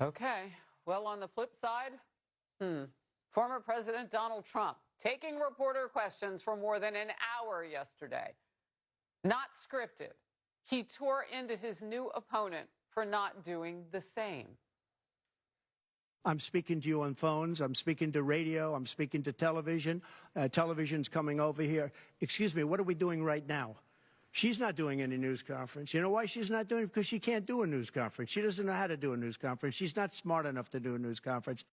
Okay. Well, on the flip side, former President Donald Trump taking reporter questions for more than an hour yesterday. Not scripted. He tore into his new opponent for not doing the same. I'm speaking to you on phones. I'm speaking to radio. I'm speaking to television. Television's coming over here. Excuse me, what are we doing right now? She's not doing any news conference. You know why she's not doing it? Because she can't do a news conference. She doesn't know how to do a news conference. She's not smart enough to do a news conference.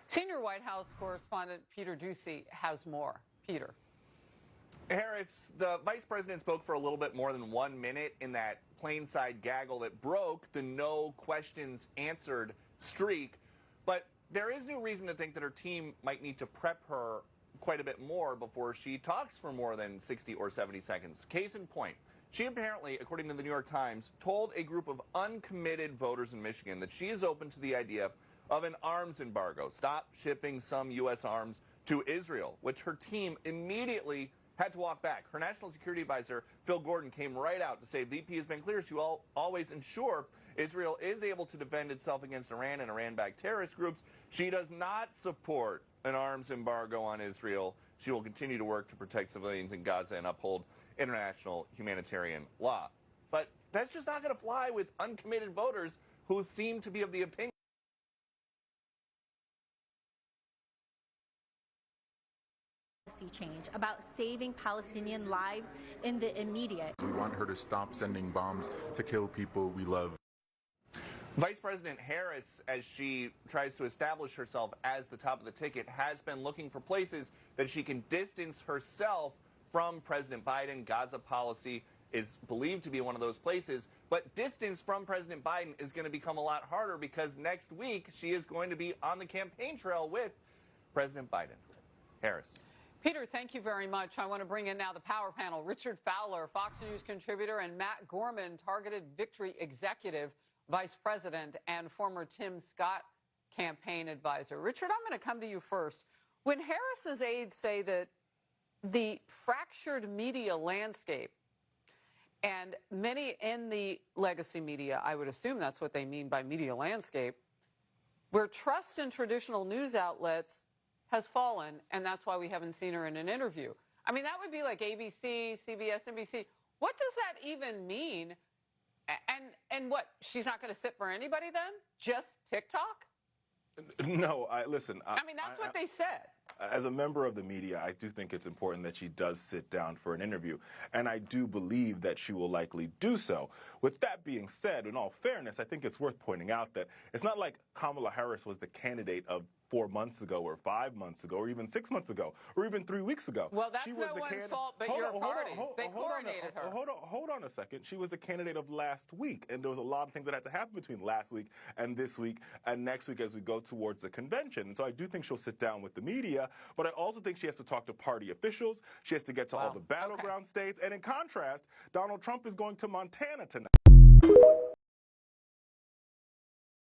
Senior White House correspondent Peter Doocy has more. Peter. Harris, the vice president spoke for a little bit more than 1 minute in that plainside gaggle that broke the no questions answered streak. But there is no reason to think that her team might need to prep her quite a bit more before she talks for more than 60 or 70 seconds. Case in point, she apparently, according to the New York Times, told a group of uncommitted voters in Michigan that she is open to the idea of an arms embargo, stop shipping some U.S. arms to Israel, which her team immediately had to walk back. Her national security advisor, Phil Gordon, came right out to say the VP has been clear she will always ensure Israel is able to defend itself against Iran and Iran-backed terrorist groups. She does not support an arms embargo on Israel. She will continue to work to protect civilians in Gaza and uphold international humanitarian law. But that's just not going to fly with uncommitted voters who seem to be of the opinion change about saving Palestinian lives in the immediate. We want her to stop sending bombs to kill people we love. Vice President Harris, as she tries to establish herself as the top of the ticket, has been looking for places that she can distance herself from President Biden. Gaza policy is believed to be one of those places. But distance from President Biden is going to become a lot harder because next week she is going to be on the campaign trail with President Biden. Harris. Peter, thank you very much. I want to bring in now the power panel. Richard Fowler, Fox News contributor, and Matt Gorman, Targeted Victory executive, vice president, and former Tim Scott campaign advisor. Richard, I'm going to come to you first. When Harris's aides say that the fractured media landscape and many in the legacy media, I would assume that's what they mean by media landscape, where trust in traditional news outlets has fallen, and that's why we haven't seen her in an interview. I mean, that would be like ABC, CBS, NBC. What does that even mean? And what, she's not going to sit for anybody then? Just TikTok? No, listen. I mean, that's what they said. As a member of the media, I do think it's important that she does sit down for an interview, and I do believe that she will likely do so. With that being said, in all fairness, I think it's worth pointing out that it's not like Kamala Harris was the candidate of 4 months ago or 5 months ago or even 6 months ago or even 3 weeks ago. Well, that's no one's fault but your party's. They chlorinated her. Hold on a second. She was the candidate of last week, and there was a lot of things that had to happen between last week and this week and next week as we go towards the convention. And so I do think she'll sit down with the media, but I also think she has to talk to party officials. She has to get to all the battleground states. And in contrast, Donald Trump is going to Montana tonight.